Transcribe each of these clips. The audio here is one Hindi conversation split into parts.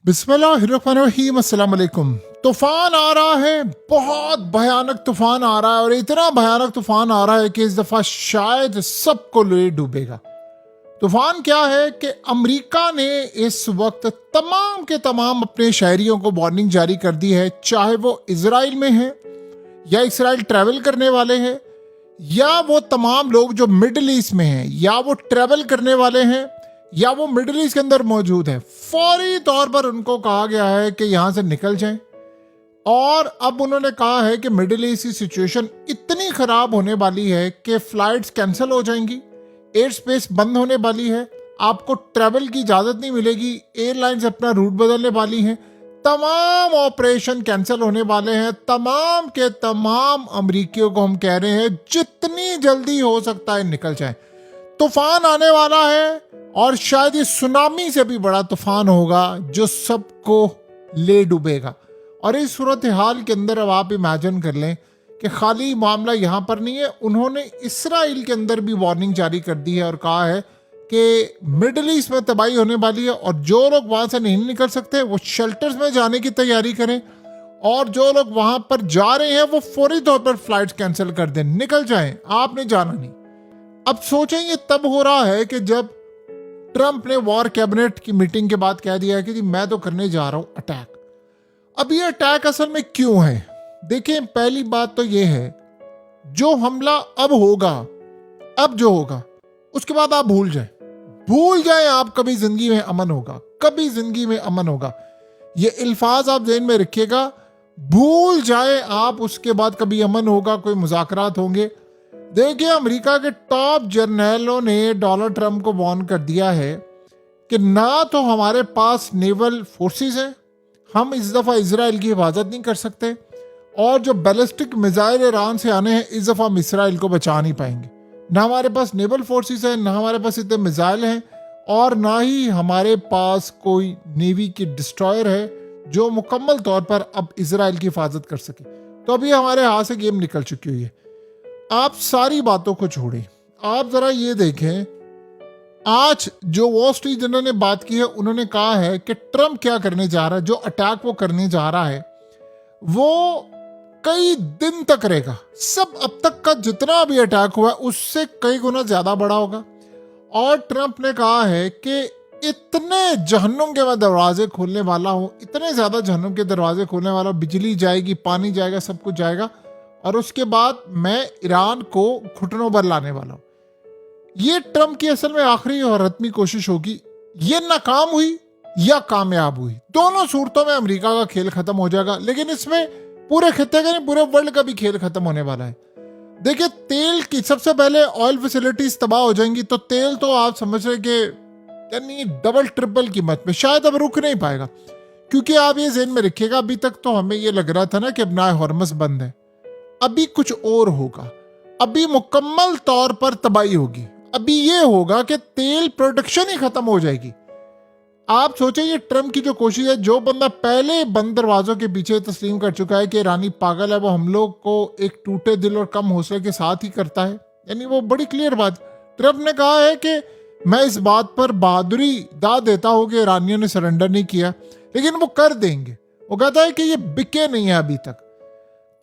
बिस्मिल्लाहिर्रहमानिर्रहीम, अस्सलाम वालेकुम। तूफान आ रहा है, बहुत भयानक तूफान आ रहा है और इतना भयानक तूफान आ रहा है कि इस दफा शायद सबको ले डूबेगा। तूफान क्या है कि अमेरिका ने इस वक्त तमाम के तमाम अपने शहरियों को वार्निंग जारी कर दी है, चाहे वो इजराइल में है या इसराइल ट्रैवल करने वाले हैं या वो तमाम लोग जो मिडिल ईस्ट में हैं या वो ट्रैवल करने वाले हैं या वो मिडिल ईस्ट के अंदर मौजूद है। फौरी तौर पर उनको कहा गया है कि यहां से निकल जाएं और अब उन्होंने कहा है कि मिडिल ईस्ट की सिचुएशन इतनी खराब होने वाली है कि फ्लाइट्स कैंसिल हो जाएंगी, एयर स्पेस बंद होने वाली है, आपको ट्रैवल की इजाजत नहीं मिलेगी, एयरलाइंस अपना रूट बदलने वाली हैं, तमाम ऑपरेशन कैंसिल होने वाले हैं। तमाम के तमाम अमरीकियों को हम कह रहे हैं जितनी जल्दी हो सकता है निकल जाए। तूफान आने वाला है और शायद ये सुनामी से भी बड़ा तूफान होगा जो सबको ले डूबेगा। और इस सूरत हाल के अंदर अब आप इमेजिन कर लें कि खाली मामला यहाँ पर नहीं है, उन्होंने इसराइल के अंदर भी वार्निंग जारी कर दी है और कहा है कि मिडिल ईस्ट में तबाही होने वाली है और जो लोग वहां से नहीं निकल सकते वो शेल्टर्स में जाने की तैयारी करें और जो लोग वहां पर जा रहे हैं वो फौरी तौर पर फ्लाइट्स कैंसिल कर दें, निकल जाएं, आपने जाना नहीं। अब सोचें ये तब हो रहा है कि जब ट्रंप ने वॉर कैबिनेट की मीटिंग के बाद कह दिया है कि जी मैं तो करने जा रहा हूं अटैक। अब ये अटैक असल में क्यों है? देखिए, पहली बात तो ये है जो हमला अब होगा, अब जो होगा उसके बाद आप भूल जाएं आप कभी जिंदगी में अमन होगा, कभी जिंदगी में अमन होगा। ये अल्फाज आप ज़हन में रखिएगा, भूल जाए आप, उसके बाद कभी अमन होगा, कोई मुज़ाकरात होंगे। देखिए, अमेरिका के टॉप जर्नलों ने डोनाल्ड ट्रंप को वार्न कर दिया है कि ना तो हमारे पास नेवल फोर्सेस हैं, हम इस दफ़ा इजराइल की हिफाजत नहीं कर सकते, और जो बैलिस्टिक मिसाइल ईरान से आने हैं इस दफ़ा हम इसराइल को बचा नहीं पाएंगे। ना हमारे पास नेवल फोर्सेस हैं, ना हमारे पास इतने मिसाइल हैं, और ना ही हमारे पास कोई नेवी की डिस्ट्रॉयर है जो मुकम्मल तौर पर अब इसराइल की हिफाजत कर सके। तो अभी हमारे हाथ से गेम निकल चुकी हुई है। आप सारी बातों को छोड़ें, आप जरा ये देखें, आज जो वॉल स्ट्रीट जर्नल ने बात की है, उन्होंने कहा है कि ट्रंप क्या करने जा रहा है, जो अटैक वो करने जा रहा है वो कई दिन तक रहेगा। सब अब तक का जितना भी अटैक हुआ है उससे कई गुना ज्यादा बड़ा होगा। और ट्रंप ने कहा है कि इतने जहन्नुम के मैं दरवाजे खोलने वाला हूं, इतने ज्यादा जहन्नुम के दरवाजे खोलने वाला हूं, बिजली जाएगी, पानी जाएगा, सब कुछ जाएगा, और उसके बाद मैं ईरान को घुटनों पर लाने वाला हूं। ये ट्रंप की असल में आखिरी और हतमी कोशिश होगी। ये नाकाम हुई या कामयाब हुई, दोनों सूरतों में अमेरिका का खेल खत्म हो जाएगा। लेकिन इसमें पूरे खित्ते का नहीं, पूरे वर्ल्ड का भी खेल खत्म होने वाला है। देखिए, तेल की सबसे पहले ऑयल फैसिलिटीज तबाह हो जाएंगी, तो तेल तो आप समझ रहे कि यानी डबल ट्रिपल कीमत में शायद अब रुक नहीं पाएगा। क्योंकि आप ये ज़हन में रखिएगा, अभी तक तो हमें ये लग रहा था ना कि अब ना हॉर्मस बंद है, अभी कुछ और होगा, अभी मुकम्मल तौर पर तबाही होगी। अभी ये होगा कि तेल प्रोडक्शन ही खत्म हो जाएगी। आप सोचें, ये ट्रंप की जो कोशिश है, जो बंदा पहले बंद दरवाजों के पीछे तस्लीम कर चुका है कि ईरानी पागल है, वो हम लोग को एक टूटे दिल और कम हौसले के साथ ही करता है, यानी वो बड़ी क्लियर बात। ट्रंप ने कहा है कि मैं इस बात पर बहादुरी दाद देता हूं कि ईरानियों ने सरेंडर नहीं किया, लेकिन वो कर देंगे। वो कहता है कि ये बिके नहीं है, अभी तक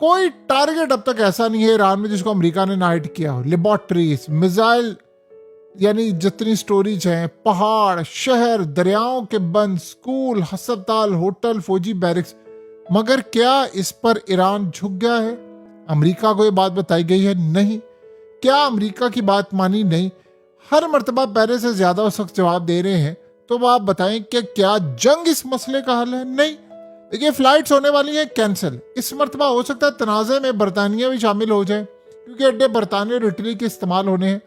कोई टारगेट अब तक ऐसा नहीं है ईरान में जिसको अमेरिका ने ना हिट किया हो। लेबॉर्ट्रीज, मिसाइल, यानी जितनी स्टोरेज हैं, पहाड़, शहर, दरियाओं के बंद, स्कूल, अस्पताल, होटल, फौजी बैरिक्स, मगर क्या इस पर ईरान झुक गया है? अमेरिका को ये बात बताई गई है? नहीं। क्या अमेरिका की बात मानी? नहीं। हर मर्तबा पहले से ज्यादा उस वक्त जवाब दे रहे हैं। तो आप बताएं कि क्या जंग इस मसले का हल है? नहीं। देखिए, फ्लाइट्स होने वाली है कैंसिल। इस मर्तबा हो सकता है तनाज़े में बरतानिया भी शामिल हो जाए, क्योंकि अड्डे बरतानिया और इटली के इस्तेमाल होने हैं।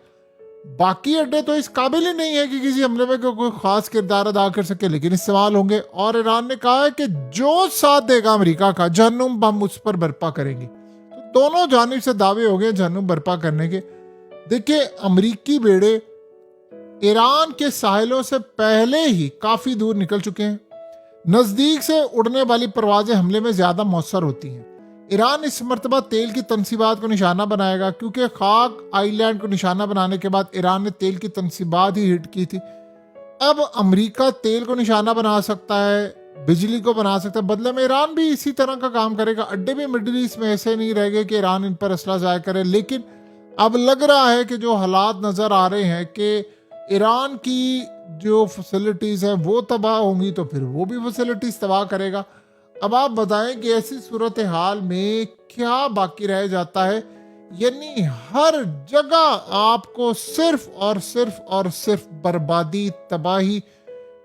बाकी अड्डे तो इस काबिल ही नहीं है कि किसी हमले में कोई खास किरदार अदा कर सके, लेकिन इस्तेमाल होंगे। और ईरान ने कहा है कि जो साथ देगा अमेरिका का, जहन्नुम बम उस पर बर्पा करेंगे। तो दोनों जानिब से दावे हो गए जहन्नुम बर्पा करने के। देखिए, अमेरिकी बेड़े ईरान के साहिलों से पहले ही काफी दूर निकल चुके हैं। नजदीक से उड़ने वाली परवाजें हमले में ज्यादा मौसर होती हैं। ईरान इस मरतबा तेल की तनसीबात को निशाना बनाएगा, क्योंकि खाक आइलैंड को निशाना बनाने के बाद ईरान ने तेल की तनसीबात ही हिट की थी। अब अमेरिका तेल को निशाना बना सकता है, बिजली को बना सकता है, बदले में ईरान भी इसी तरह का काम करेगा। अड्डे भी मिडिल ईस्ट में ऐसे नहीं रहेंगे कि ईरान इन पर असला जाया करे। लेकिन अब लग रहा है कि जो हालात नज़र आ रहे हैं कि ईरान की जो फैसिलिटीज़ हैं वो तबाह होंगी, तो फिर वो भी फैसिलिटीज़ तबाह करेगा। अब आप बताएं कि ऐसी सूरत हाल में क्या बाकी रह जाता है? यानी हर जगह आपको सिर्फ और सिर्फ और सिर्फ बर्बादी, तबाही,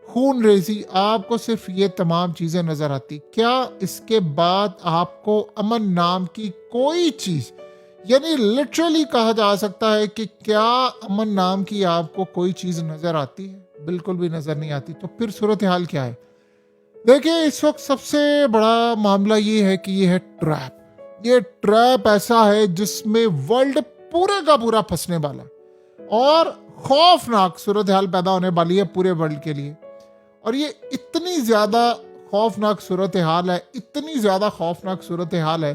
खून रेजी, आपको सिर्फ ये तमाम चीज़ें नज़र आती। क्या इसके बाद आपको अमन नाम की कोई चीज़, यानी लिटरली कहा जा सकता है कि क्या अमन नाम की आपको कोई चीज़ नज़र आती है? बिल्कुल भी नज़र नहीं आती। तो फिर सूरत हाल क्या है? देखिए, इस वक्त सबसे बड़ा मामला ये है कि ये है ट्रैप। ये ट्रैप ऐसा है जिसमें वर्ल्ड पूरे का पूरा फंसने वाला है और खौफनाक सूरत हाल पैदा होने वाली है पूरे वर्ल्ड के लिए। और ये इतनी ज़्यादा खौफनाक सूरत हाल है, इतनी ज़्यादा खौफनाक सूरत हाल है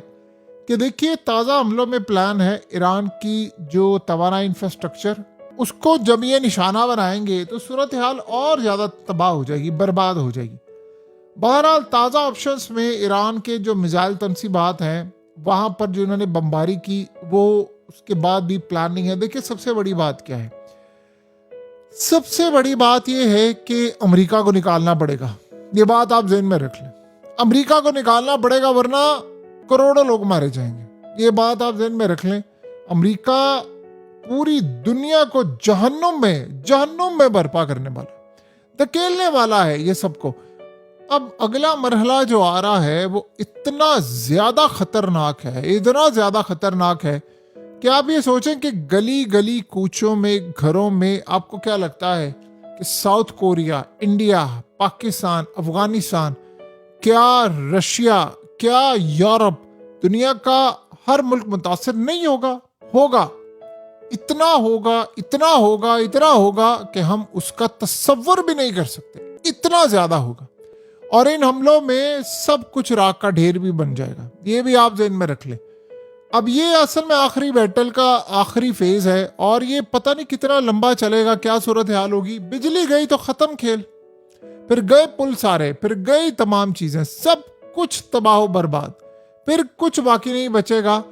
कि देखिए, ताज़ा हमलों में प्लान है ईरान की जो तवानाई इंफ्रास्ट्रक्चर, उसको जब ये निशाना बनाएंगे तो सूरत हाल और ज़्यादा तबाह हो जाएगी, बर्बाद हो जाएगी। बहरहाल ताज़ा ऑप्शंस में ईरान के जो मिसाइल तनसीबात हैं, वहाँ पर जो इन्होंने बमबारी की, वो उसके बाद भी प्लानिंग है। देखिए, सबसे बड़ी बात क्या है? सबसे बड़ी बात यह है कि अमेरिका को निकालना पड़ेगा। ये बात आप ज़हन में रख लें, अमेरिका को निकालना पड़ेगा, वरना करोड़ों लोग मारे जाएंगे। ये बात आप ज़हन में रख लें। अमेरिका पूरी दुनिया को जहन्नुम में बर्पा करने वाला, धकेलने वाला है ये सबको। अब अगला मरहला जो आ रहा है वो इतना ज़्यादा खतरनाक है, इतना ज़्यादा खतरनाक है कि आप ये सोचें कि गली गली कूचों में, घरों में, आपको क्या लगता है कि south Korea, India, Pakistan, Afghanistan, क्या रशिया, क्या यूरोप, दुनिया का हर मुल्क मुतासिर नहीं होगा? होगा। इतना होगा, इतना होगा, इतना होगा कि हम उसका तसव्वुर भी नहीं कर सकते, इतना ज़्यादा होगा। और इन हमलों में सब कुछ राख का ढेर भी बन जाएगा, ये भी आप ज़हन में रख लें। अब ये असल में आखिरी बैटल का आखिरी फेज है और ये पता नहीं कितना लंबा चलेगा, क्या सूरत हाल होगी। बिजली गई तो ख़त्म खेल, फिर गए पुल सारे, फिर गई तमाम चीज़ें, सब कुछ तबाह बर्बाद, फिर कुछ बाकी नहीं बचेगा।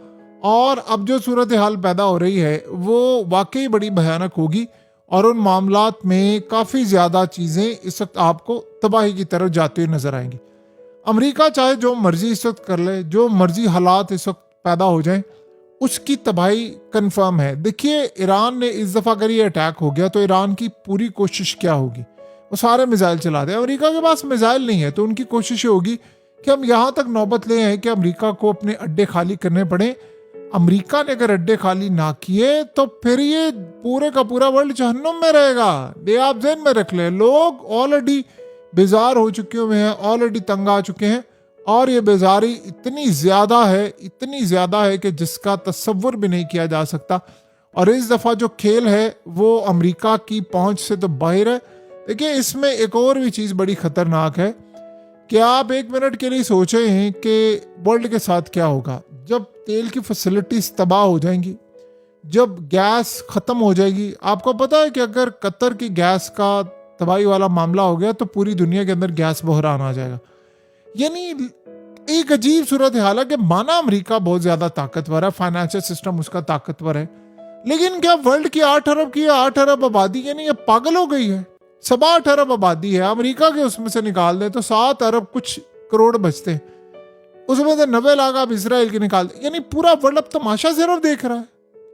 और अब जो सूरत हाल पैदा हो रही है वो वाकई बड़ी भयानक होगी और उन मामलात में काफ़ी ज़्यादा चीज़ें इस वक्त आपको तबाही की तरफ जाते हुए नजर आएंगी। अमेरिका चाहे जो मर्जी इस वक्त कर ले, जो मर्जी हालात इस वक्त पैदा हो जाएं, उसकी तबाही कंफर्म है। देखिए, ईरान ने इस दफ़ा अगर ये अटैक हो गया तो ईरान की पूरी कोशिश क्या होगी? वो सारे मिसाइल चला दें। अमेरिका के पास मिसाइल नहीं है तो उनकी कोशिश ये होगी कि हम यहाँ तक नौबत ले आए कि अमेरिका को अपने अड्डे खाली करने पड़े। अमेरिका ने अगर अड्डे खाली ना किए तो फिर ये पूरे का पूरा वर्ल्ड जहन्नुम में रहेगा। ये आप ज़हन में रख लें। लोग ऑलरेडी बेजार हो चुके हुए हैं, ऑलरेडी तंग आ चुके हैं और ये बेजारी इतनी ज़्यादा है, इतनी ज़्यादा है कि जिसका तसव्वुर भी नहीं किया जा सकता। और इस दफ़ा जो खेल है वो अमेरिका की पहुंच से तो बाहर है। देखिए, इसमें एक और भी चीज़ बड़ी ख़तरनाक है कि आप एक मिनट के लिए सोचे हैं कि वर्ल्ड के साथ क्या होगा जब तेल की फैसिलिटीज तबाह हो जाएंगी, जब गैस ख़त्म हो जाएगी। आपको पता है कि अगर कतर की गैस का तबाही वाला मामला हो गया तो पूरी दुनिया के अंदर गैस बहरान आ जाएगा। यानी एक अजीब सूरत हाल है कि माना अमेरिका बहुत ज़्यादा ताकतवर है, फाइनेंशियल सिस्टम उसका ताकतवर है, लेकिन क्या वर्ल्ड की 8 अरब की 8 अरब आबादी, यानी ये पागल हो गई है। 8 अरब आबादी है, अमेरिका के उसमें से निकाल दे तो 7 अरब कुछ करोड़ बचते हैं, उसमें से 90 लाख आप इसराइल के निकाल दे। यानी पूरा वर्ल्ड अब तमाशा सिर्फ देख रहा है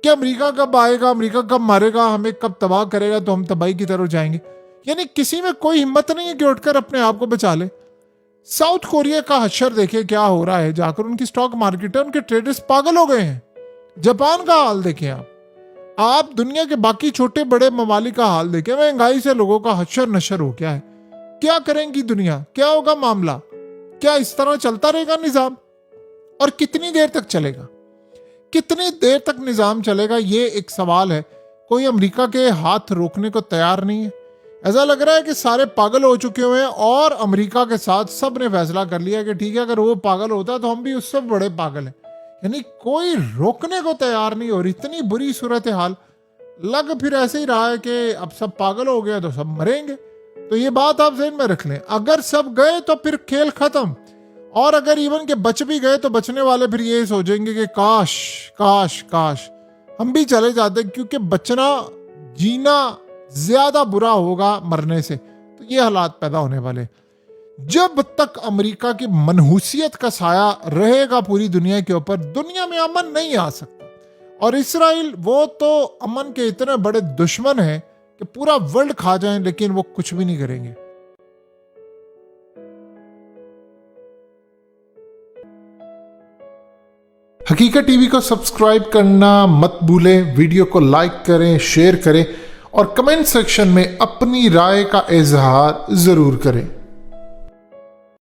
कि अमेरिका कब आएगा, अमेरिका कब मारेगा, हमें कब तबाह करेगा तो हम तबाही की तरफ जाएंगे। यानी किसी में कोई हिम्मत नहीं है कि उठकर अपने आप को बचा ले। साउथ कोरिया का हशर देखिए क्या हो रहा है, जाकर उनकी स्टॉक मार्केट है, उनके ट्रेडर्स पागल हो गए हैं। जापान का हाल देखें आप दुनिया के बाकी छोटे बड़े ममालिक का हाल देखें, महंगाई से लोगों का हशर नशर हो गया है। क्या करेंगी दुनिया, क्या होगा मामला, क्या इस तरह चलता रहेगा निजाम? और कितनी देर तक चलेगा, कितनी देर तक निजाम चलेगा, ये एक सवाल है। कोई अमेरिका के हाथ रोकने को तैयार नहीं है। ऐसा लग रहा है कि सारे पागल हो चुके हुए हैं और अमेरिका के साथ सब ने फैसला कर लिया कि ठीक है, अगर वो पागल होता है तो हम भी उससे बड़े पागल हैं। यानी कोई रोकने को तैयार नहीं। और इतनी बुरी सूरत हाल लग फिर ऐसे ही रहा है कि अब सब पागल हो गया तो सब मरेंगे। तो ये बात आप ज़हन में रख लें, अगर सब गए तो फिर खेल खत्म, और अगर इवन के बच भी गए तो बचने वाले फिर ये सोचेंगे कि काश काश काश हम भी चले जाते, क्योंकि बचना जीना ज्यादा बुरा होगा मरने से। तो ये हालात पैदा होने वाले। जब तक अमेरिका की मनहूसियत का साया रहेगा पूरी दुनिया के ऊपर, दुनिया में अमन नहीं आ सकता। और इसराइल वो तो अमन के इतने बड़े दुश्मन हैं कि पूरा वर्ल्ड खा जाएं लेकिन वो कुछ भी नहीं करेंगे। हकीकत टीवी को सब्सक्राइब करना मत भूलें, वीडियो को लाइक करें, शेयर करें और कमेंट सेक्शन में अपनी राय का इजहार जरूर करें।